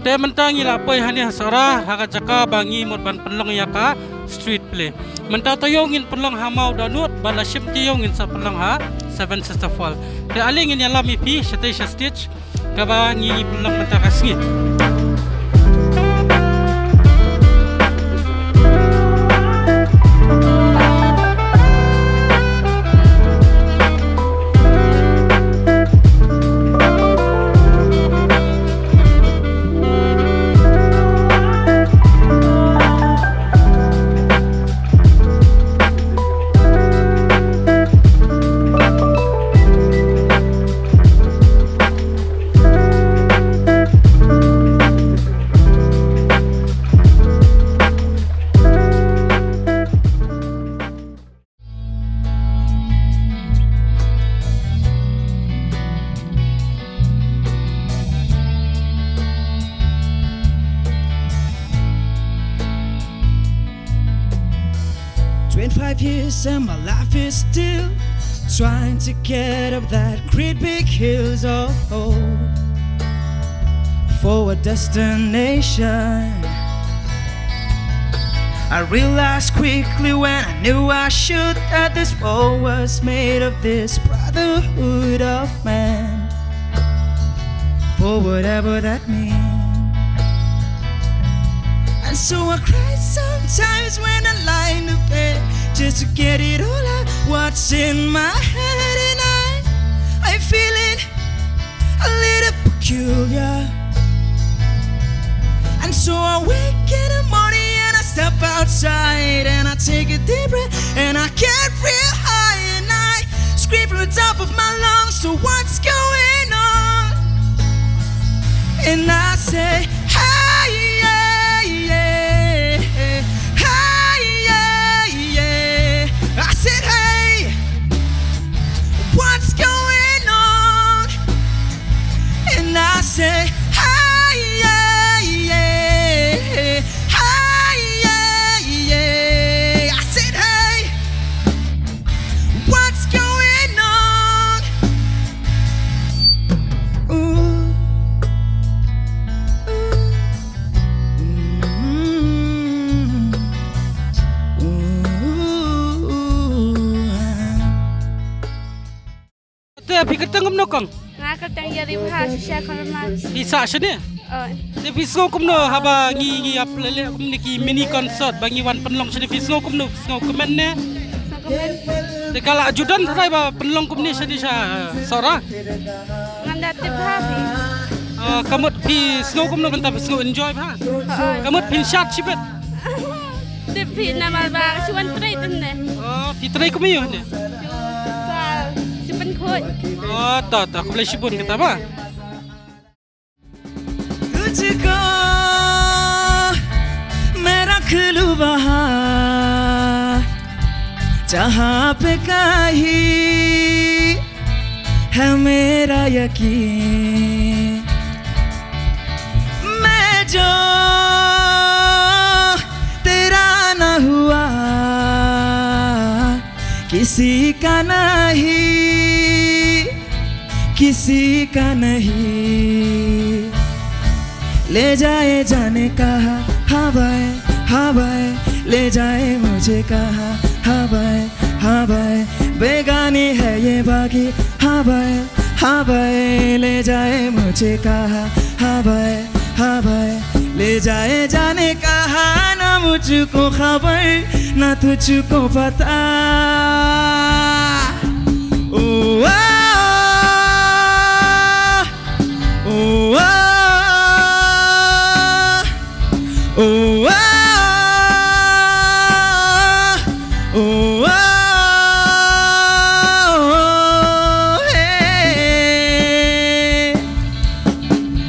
Te mentang ila poi hani hasara haga jaka bangi mot ban penlong yaka street play. Menta toyongin penlong hamau danut bala ship tiyongin sa penlong ha Seven Sister Fall. Te alingin yala mi pi shatay stage kaba ngi penlong menta kasngi. Years and my life is still trying to get up that great big hills of hope for a destination. I realized quickly when I knew I should that this world was made of this brotherhood of man, for whatever that means. And so I cry sometimes when I lie in the bed, just to get it all out, what's in my head. And I'm feeling a little peculiar. And so I wake in the morning and I step outside and I take a deep breath and I get real high and I scream from the top of my lungs, so what's going on? And I say, hey, yeah, yeah, hey, yeah, yeah. I said, hey, what's going on? And I say, hey, yeah, yeah, hey, yeah, yeah. I said, hey, what's going on? Ooh. Fikir tengam nokang. Ngakal tang yari bha shisha khana Bisa shane. Te fisgo kumno haba ngi aplele kumni ki mini concert bangi wan penlong shane fisgo kumno fisgo kumenne. Te kala ajudan thai ba penlong kumni shane sha sora. nganda te bha bi Kamut fisgo kumno benta fisgo enjoy bha. Kamut pin shot chibet. te phi namal ba chuan trai tanne Fitrai kumi yo ne. sa chupan khoi Ta kumle shibun kita ba. तुझको मैं रख लूं वहाँ जहाँ पे कहीं है मेरा यकीन। मैं जो तेरा न हुआ किसी का नहीं, किसी का नहीं। ले जाए जाने कहा हवाएं हवाएं, ले जाए मुझे कहा हवाएं हवाएं। बेगानी है ये बागी हवाएं हवाएं, ले जाए मुझे कहा हवाएं हवाएं। ले जाए जाने कहा ना मुझको खबर ना तुझको पता। ओ oh, oh, oh, hey।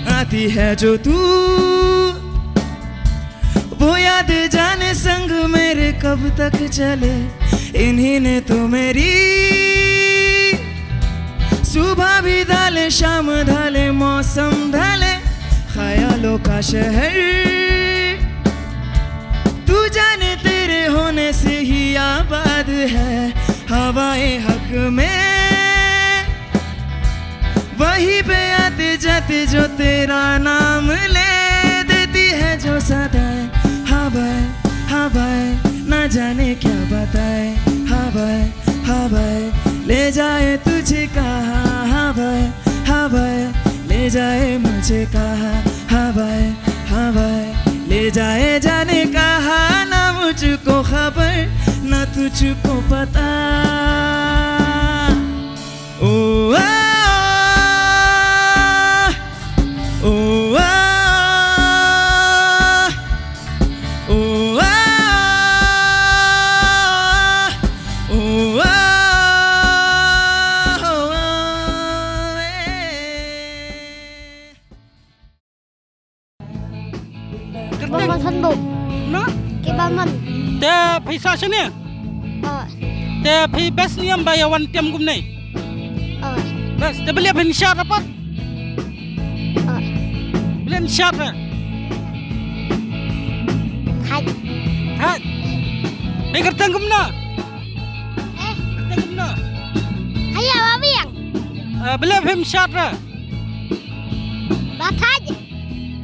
आती है जो तू वो याद जाने संग मेरे कब तक चले। इन्हीं ने तो मेरी सुबह भी ढले शाम ढले मौसम ढले ख्यालों का शहर। तू जाने तेरे होने से ही आबाद है हवाएं हक में। वहीं पे आते जाते जो तेरा नाम ले। जाने क्या बताए हाँ भाई ले जाए तुझे कहाँ हाँ भाई ले जाए मुझे कहाँ हाँ भाई ले जाए जाने कहाँ ना मुझको खबर ना तुझको पता ओ आ, ओ आ, ओ आ, ओ आ, Baman handog. ना Ke baman. ते पैसा शने ते फी बस नियम बाय वन टेम गुम नहीं बस ते बलिया फिन शार apa belian syar Hai. hat ni kertang gumna kertang gumna Haya babiang. belian phim syar Bathaj.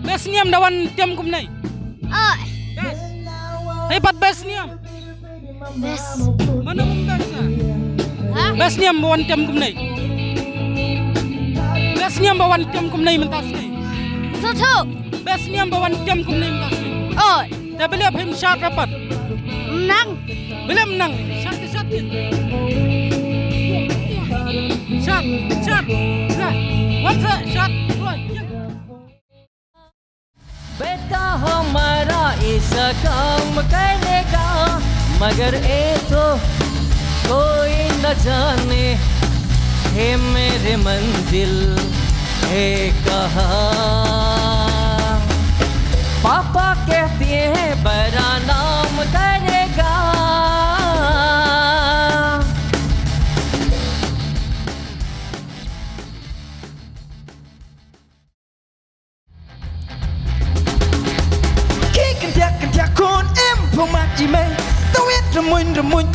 bes niam dawan tiam gum nei bes hebat bes niam Bes. mana gum bes Ha? bes niam bawan tiam gum nei bes niam bawan tiam gum nei mentas nei Tutu. bes niam bawan tiam gum nei mentas nei Oi. te belian phim syar rapat Menang. belian menang syar syar nah what's syar बेटा हमारा ऐसा काम करेगा मगर ये तो कोई न जाने है मेरे मंजिल है कहाँ पापा कहते हैं बड़ा नाम करेगाกันอยากคนเอ็มพมัดอีเมย์ต้องเวทระมุน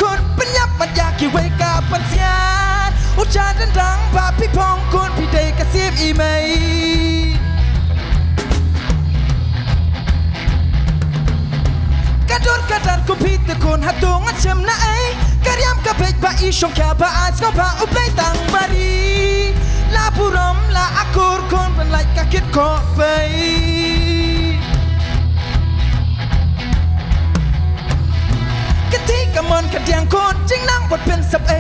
คนปัญญาปัญญากี่ไว้กับปัญญาอุจารดังพาพี่พองคนพี่เดกระซิบอีเมย์กระโดดกระดานคนพี่ตะโกนหาตัวงัดเชมนะไอ้กระยำกระเพกบะอีชงแค่บะอาสก็บะอุไปตังบารีลาบุรมลาอากูรคนเป็นไรกะคิดขอไปกะมอนขัดแย้งคนจึงนั่งบทเป็นสับเอ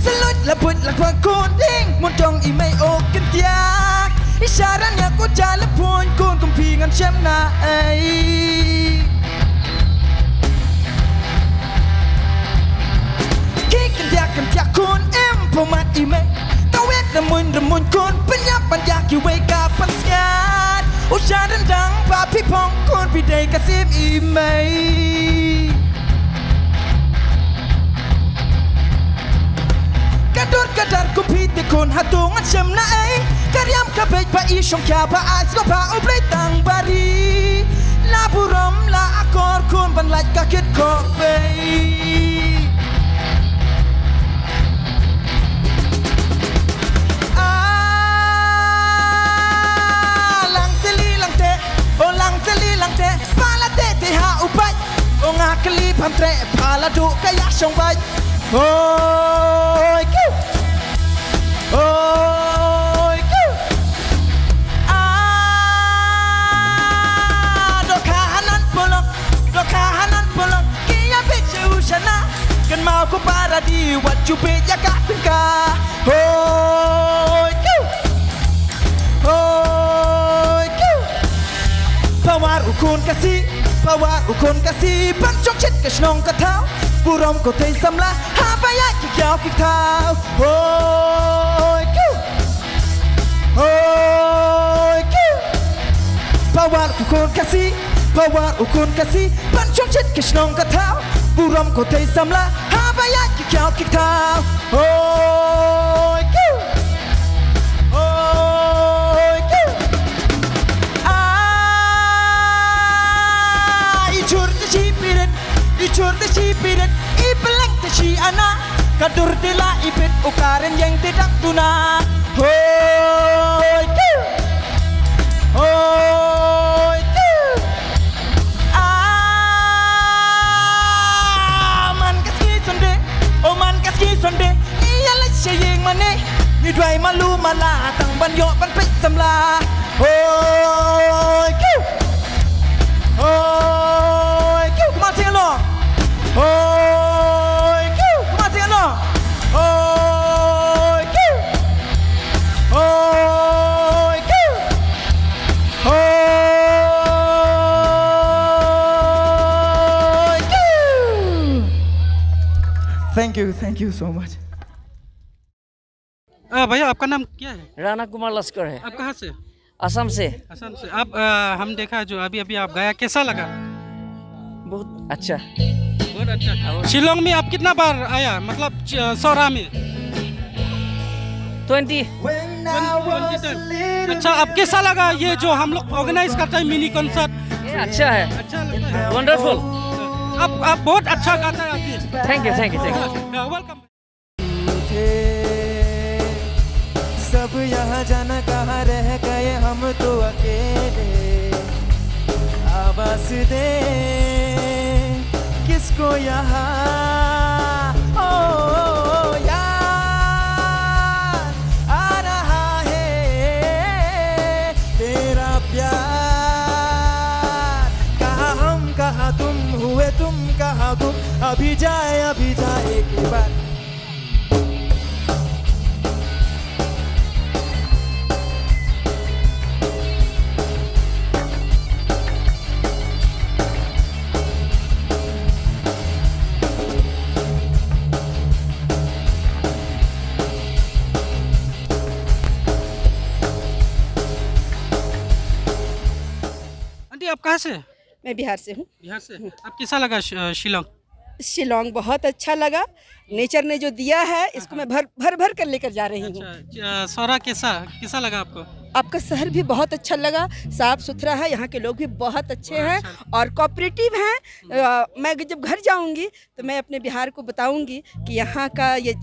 สลุดละบุดละควงคนทิ้งมุนจงอีไม่โอกันยากอิชารันยากูจาละพวนคนกุมพีงันเชมนาไอคิดกันอยากคนเอ็มพมัดอีไม่ตะเวทระมุนคนปัญญากี่ไว้กับปัญญาอุชาดังพาพี่พองคนพี่เดกระซิบอีไม่กระโดดกระดานกุพีติคนหาตัวงัดเชมนะไอ้กระยำกระเบกพาอีชงแค่พาอาสก็พาอุบเลยตังบารีลาบุรมลาอากอร์คนบันไลกะคิดขอไปลังเตลีลังเตโอลังเตลีลังเตพาลาเตติหาอุบายโองากลีพัมเตะพาลาดุกะยะชงไว้โอ้ยคิวโอ้ยคิวดอกขาหันปลอกดอกขาหันปลอกกิยาพิชอุชนะกันมาคุปาราดีวัดจุเปยากะถึงกาโอ้ยคิวโอ้ยคิวภาวะอุคนกะซีภาวะอุคนกะซีปันจกชิดกะชนองกะเท้าบุรมก็เทสำละหาไปยะกิกยาวกิกเท้าโอ้ยคิวโอ้ยคิวภาวะอุคนกะซีภาวะอุคนกะซีปันจกชิดกะชนองกะเท้าบุรมก็เทสำละหาไปยะกิกยาวกิกเท้าโอ้ยคิวโอ้ยคิวIcur te cipirit, ipeleng te ci ana, kadur te la ipit ukaren yang tidak tuna. Hoi kiu, hoi kiu. มีใครมาลู่มาลาตั้งบันโยบันเป็นสำลาโอ้ยกิ้วโอ้ยกิ้ว come on sing along โอ้ยกิ้ว come on sing along โอ้ยกิ้วโอ้ยกิ้วโอ้ยกิ้ว thank you so much भैया आपका नाम क्या है? राणा कुमार लश्कर है, आप कहाँ से? असम से। असम से। आप हम देखा जो अभी अभी आप गाया, कैसा लगा? बहुत अच्छा। बहुत अच्छा। शिलोंग में आप कितना बार आया, मतलब सौरा में? 20। 20 टाइम। अच्छा, अब कैसा लगा ये जो हम लोग ऑर्गेनाइज करते हैं मिनी कॉन्सर्ट? ये अच्छा है, अच्छा लगता है। वंडरफुल। आप बहुत अच्छा गाता है अभी। Thank you, thank you, thank you. Welcome. सब यहाँ जाना कहाँ रह गए हम तो अकेले आवाज दे किसको यहाँ ओ यार आ रहा है तेरा प्यार कहाँ हम कहाँ तुम हुए तुम कहाँ गुम अभी जाए एक बार आप कहाँ से? मैं बिहार से हूँ। बिहार से। आप कैसा लगा शिलोंग? शिलोंग बहुत अच्छा लगा। नेचर ने जो दिया है इसको मैं भर भर कर लेकर जा रही हूँ। अच्छा, सौरा कैसा लगा आपको? आपका शहर भी बहुत अच्छा लगा, साफ सुथरा है, यहाँ के लोग भी बहुत अच्छे हैं और कोऑपरेटिव हैं। मैं जब घर जाऊँगी तो मैं अपने बिहार को बताऊँगी कि यहाँ का ये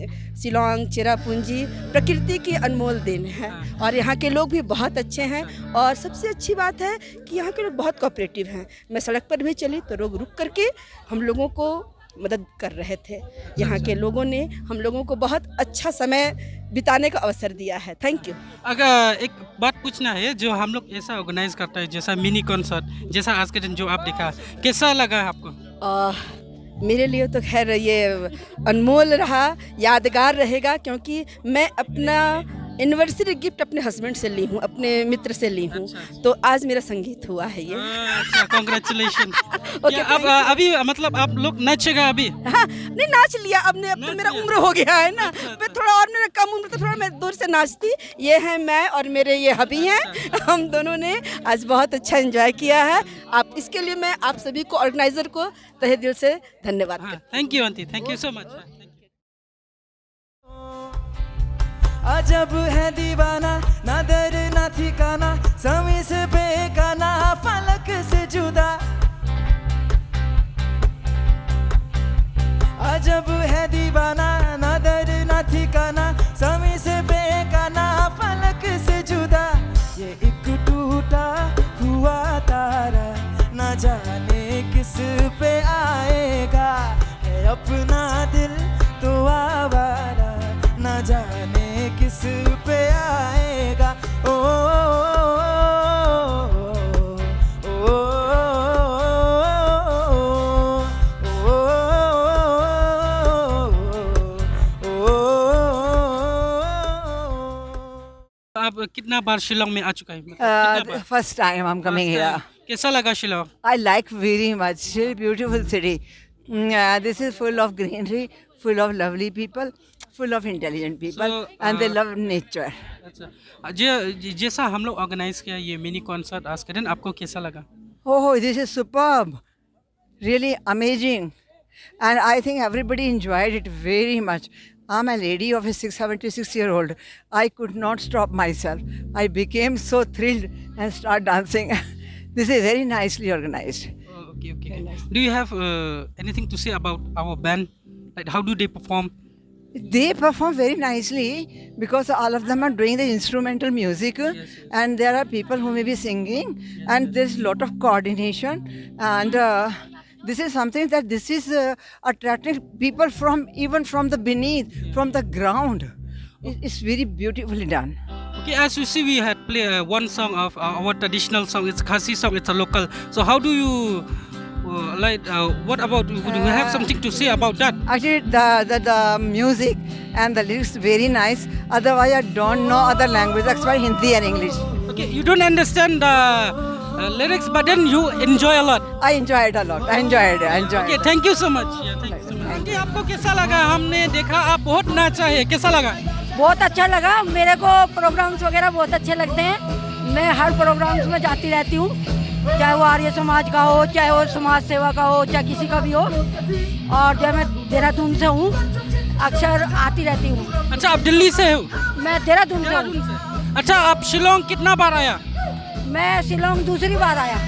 शिलोंग चेरापूंजी प्रकृति की अनमोल देन है और यहाँ के लोग भी बहुत अच्छे हैं। और सबसे अच्छी बात है कि यहाँ के लोग बहुत कोऑपरेटिव हैं। मैं सड़क पर भी चली तो लोग रुक करके हम लोगों को मदद कर रहे थे। यहाँ के लोगों ने हम लोगों को बहुत अच्छा समय बिताने का अवसर दिया है। Thank you. अगर एक बात पूछना है, जो हम लोग ऐसा ऑर्गेनाइज करते हैं जैसा मिनी कॉन्सर्ट, जैसा आज के दिन जो आप देखा, कैसा लगा आपको? मेरे लिए तो खैर ये अनमोल रहा, यादगार रहेगा, क्योंकि मैं अपना एनिवर्सरी गिफ्ट अपने हस्बैंड से ली हूँ, अपने मित्र से ली हूँ। तो आज मेरा संगीत हुआ है ये। अच्छा, कांग्रेचुलेशन। ओके, अब अभी मतलब आप लोग नाचेगा अभी? हाँ, नहीं नाच लिया, अब मेरा उम्र हो गया है ना। मैं थोड़ा और मेरा कम उम्र, तो थोड़ा मैं दूर से नाचती। ये है मैं और मेरे ये हबी हैं। हम दोनों ने आज बहुत अच्छा एंजॉय किया है। आप इसके लिए मैं आप सभी को, ऑर्गेनाइजर को तहे दिल से धन्यवाद करती हूँ। Thank you aunty, thank you so much. अजब है दीवाना, ना दर ना ठिकाना, समय से बेगाना, फलक से जुदा। अजब है दीवाना, ना दर ना ठिकाना, समय से बेगाना, फलक से जुदा। ये एक टूटा हुआ तारा, ना जाने किस पे आएगा। है अपना दिल तो आवारा, ना जाने किस पे आएगा। ओ, ओ, ओ, आप कितना बार शिलोंग में आ चुका है? कितना बार? First time I'm coming here. कैसा लगा Shillong? I like very much. Very beautiful city. This is full of greenery, full of lovely people, full of intelligent people, and they love nature. अच्छा, जैसा हम लोग ऑर्गेनाइज किया ये मिनी कॉन्सर्ट आज के दिन, आपको कैसा लगा? Oh, this is superb. Really amazing. And I think everybody enjoyed it very much. I'm a lady of a 76-year-old. I could not stop myself. I became so thrilled and started dancing. This is very nicely organized. Oh, okay. Do you have anything to say about our band? Like, how do they perform? They perform very nicely because all of them are doing the instrumental music, and there are people who may be singing, and there's a lot of coordination, and this is something that this is attracting people from even from the beneath, from the ground. It's very beautifully done. Okay, as you see, we had play one song of our traditional song. It's Khasi song. It's a local. So how do you what about? Would you have something to say about that? Actually, the music and the lyrics very nice. Otherwise, I don't know other language except Hindi and English. Okay, you don't understand the lyrics, but then you enjoy a lot. I enjoy it a lot. I enjoy it. Okay, thank you so much. Yeah, thank you so much. Aunty, आपको कैसा लगा? हमने देखा आप बहुत नाचा है. कैसा लगा? बहुत अच्छा लगा। मेरे को प्रोग्राम्स वगैरह बहुत अच्छे लगते हैं। मैं हर प्रोग्राम्स में जाती रहती हूँ, चाहे वो आर्य समाज का हो, चाहे वो समाज सेवा का हो, चाहे किसी का भी हो। और जब मैं देहरादून से हूँ, अक्सर आती रहती हूँ। अच्छा, आप दिल्ली से हो? मैं देहरादून से देहरादून हूँ। से। अच्छा, आप शिलोंग कितना बार आया? मैं शिलोंग दूसरी बार आया।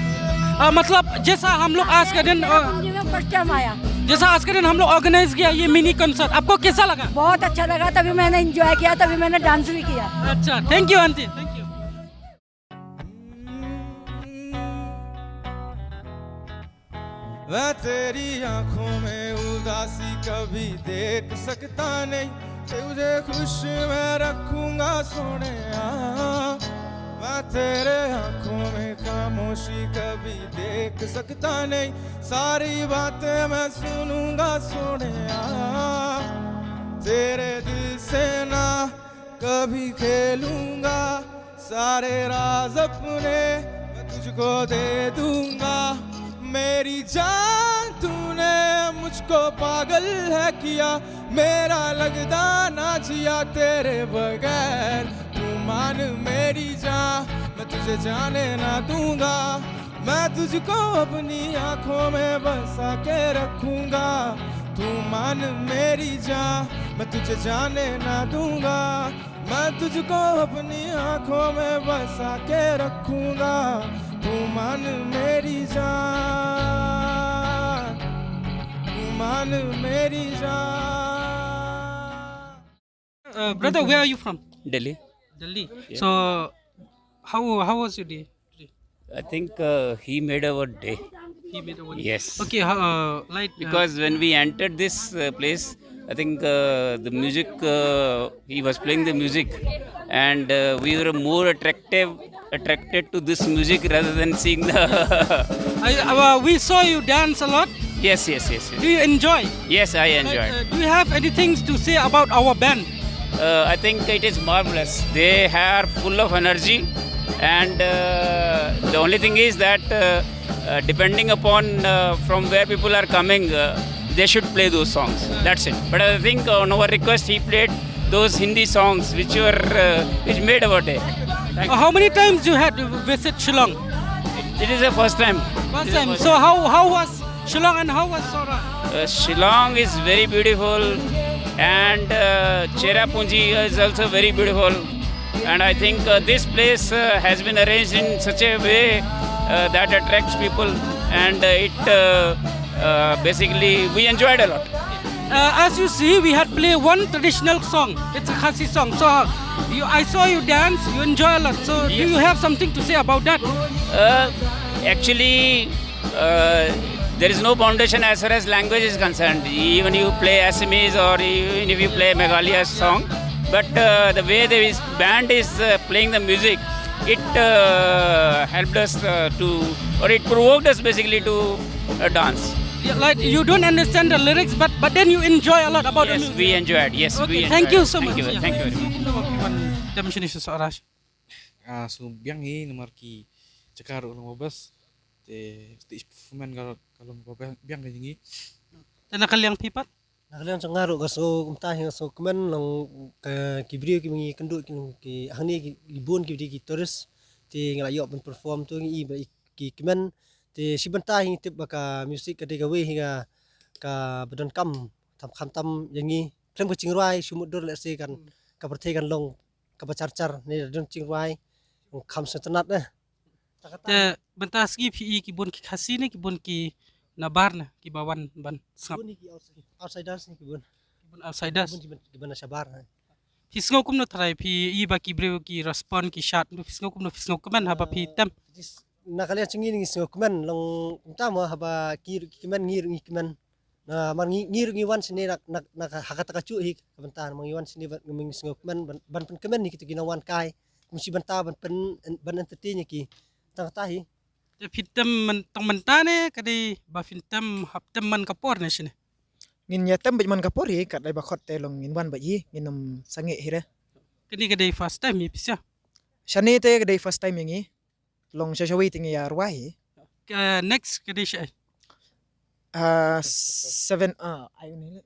मतलब जैसा हम लोग आज के दिन फर्स्ट टाइम आया। जैसा आज के दिन हम लोग ऑर्गेनाइज किया ये मिनी कंसर्ट, आपको कैसा लगा? बहुत अच्छा लगा। तभी मैंने एंजॉय किया, तभी मैंने डांस भी किया। अच्छा, thank you aunty, thank you. मैं तेरी आंखों में उदासी कभी देख सकता नहीं, तुझे खुश मैं रखूंगा सोने। मैं तेरे आंखों में खामोशी कभी देख सकता नहीं, सारी बातें मैं सुनूंगा सोने। तेरे दिल से ना कभी खेलूंगा, सारे राज अपने मैं तुझको दे दूंगा। मेरी जान तूने मुझको पागल है किया, मेरा लगदा ना जिया तेरे बगैर। तू मान मेरी जान, मैं तुझे जाने ना दूंगा। मैं तुझको अपनी आंखों में बसा के रखूंगा। तू मान मेरी जान, मैं तुझे जाने ना दूंगा। मैं तुझको अपनी आंखों में बसा के रखूंगा। तू मान मेरी जान, तू मान मेरी जान। Brother, where are you from? Delhi. Delhi. So how was your day today? I think he made our day. He made a one. Yes. Okay, Because when we entered this place, I think the music, he was playing the music, and we were more attracted to this music rather than seeing the. we saw you dance a lot. Yes. Do you enjoy? Yes, I enjoyed. Do you have anything to say about our band? I think it is marvelous. They are full of energy, and the only thing is that depending upon from where people are coming, they should play those songs. That's it. But I think on our request, he played those Hindi songs which made our day. How many times you had to visit Shillong? It is the first time. First time. So how was Shillong and how was Sora? Shillong is very beautiful, and Cherrapunji is also very beautiful. And I think this place has been arranged in such a way that attracts people, and basically we enjoyed a lot. As you see, we had played one traditional song. It's a Khasi song. So I saw you dance. You enjoy a lot. So do you have something to say about that? Actually, there is no foundation as far as language is concerned. Even you play Assamese or even if you play Meghalaya song, but the way the band is playing the music, it helped us it provoked us basically to dance. Yeah, like you don't understand the lyrics, but then you enjoy a lot about the Yes, music. we enjoyed. Yes, Okay, we enjoyed. thank you so much. Thank you very much. Demonstration searah. So biang hi nomor ki cakar ulang wabas te stage performance kalau biang kayak Tinakaliang pipat. Nakalian sa ngaro kaso kumtahin so kuman lang kibriyo kimi kenduk ki ahni libon ki tourist ti ngalayo pen perform tu ngi ki kuman ti sibantahin tip baka music ka gawe hingga ka bedon kam tam yangi klem ka chingrai sumut dor le se kan ka perthai kan long ka pacar ni don chingrai kam setenat Te bentas ki pi ki bon ki khasi ni ki bon ki nabar na ki bawan ban sap. outsiders ni kibun Outsiders. kibun sabar. Fisngau kum no try pi i ba ki brew ki respond ki shot no fisngau kuman haba pi tem. Nakalian cingin ngi kuman long tama haba kiman ngir ngi kuman Nah, ngi wan sini nak hakata kacu hi kebentar mangi wan sini ngomong sengok men ban pen kemen ni kita gina wan kai mesti banta ban entertain ki tang tahi. Te fitam man tong mentane kadi ba fitam haptam man kapor ne sini. Ngin yatam bajman kapori kat dai bakot telong ngin wan bayi nginom sange hira. Kini kadi first time mi pisya. Shani te dai first time yangi long shashawi tingi ya ruai. Next kadi siya. 7 ayun nila.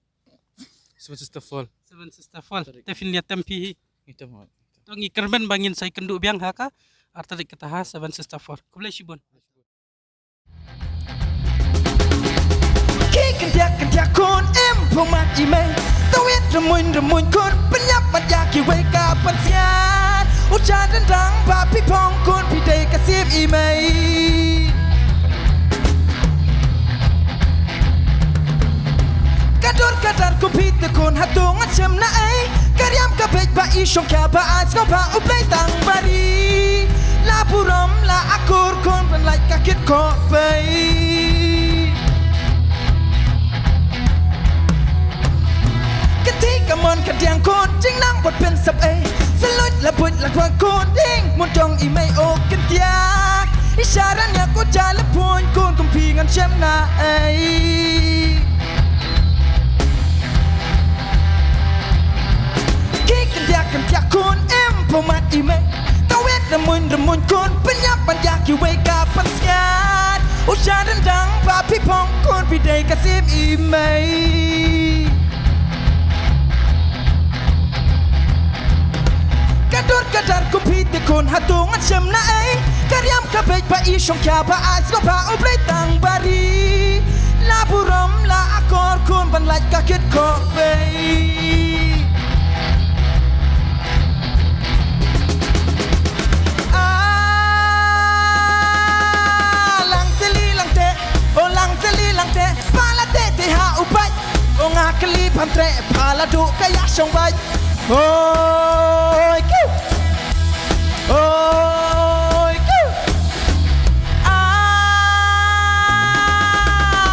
Seven Sister Fall. Seven Sister Fall. Te fin yatam pi. Itu mah. Tong ikerben bangin sai kendu biang haka arta dik kataha Seven Sister Fall. Kublai shibon. Kikan tiak kon empomat imay Tawit remuin kon penyap madaki wake up sian Ucap dendang papi pong kon pidai kasih imay Kadar kumpite kon hatung acem na ay Karyam kapit ba isyong kya ba as ko ba uplay tang bari La buram la akur kon panlay kakit ko bay Ketika mon kadiang kon jing nang bot pen sap ay Salut la but la kwa kon ding mon tong imay o kentiak Isyaratnya ko jala pun kon kumpingan cem na ay Kan tiak kon empomat imay Tawet remuin kon penyap banyak you wake up and scared Ucap dendang papi pong kon pidai kasih imay Kadar kumpite kon hatung acem na ay Karyam kabej ba isyong kya ba as ko ba ublay tang bari La buram la akor kon banlay kakit ko bay Lang te pala te ha upai o ngakali pamtre pala du kaya song bai oi kiu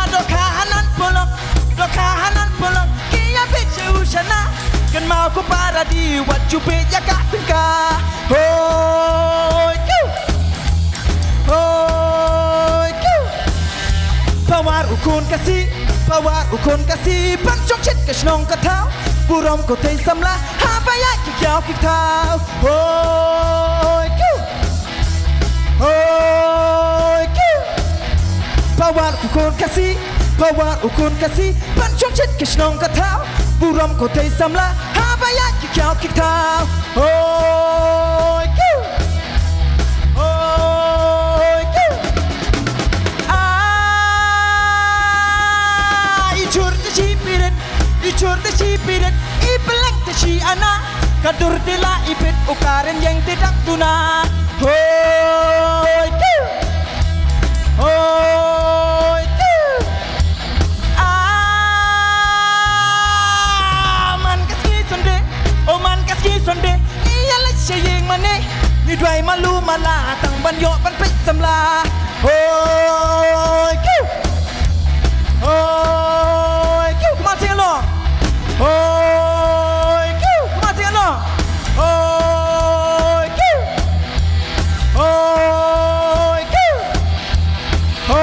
do kahanan polok kia biche usana kan mau ko para di what you be ya ka tingka oi kiu Pawar ukon kasih Bang chok chit ka shnong ka thao Burom ko tay samla Habaya ki kyao ki thao Hoi kiu Pawar ukon kasih Bang chok chit ka shnong ka thao Burom ko tay samla Habaya ki kyao ki thao Hoi kiu Ichur te cipirit Ipeleng te si ana Kadur te la ipit Ukaren yang tidak tuna Hoi kiu Man kaski sonde Oh man kaski sonde Iya la syayeng mane Ni dwai malu mala Tang ban yo ban pek samla Hoi kiu Come on, sing along. Oi, kiu. Come on, sing along. Oi, kiu. Oi, kiu. Oi,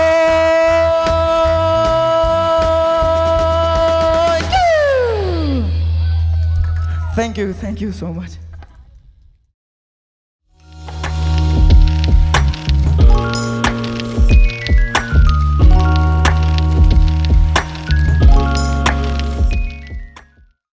kiu. Thank you so much.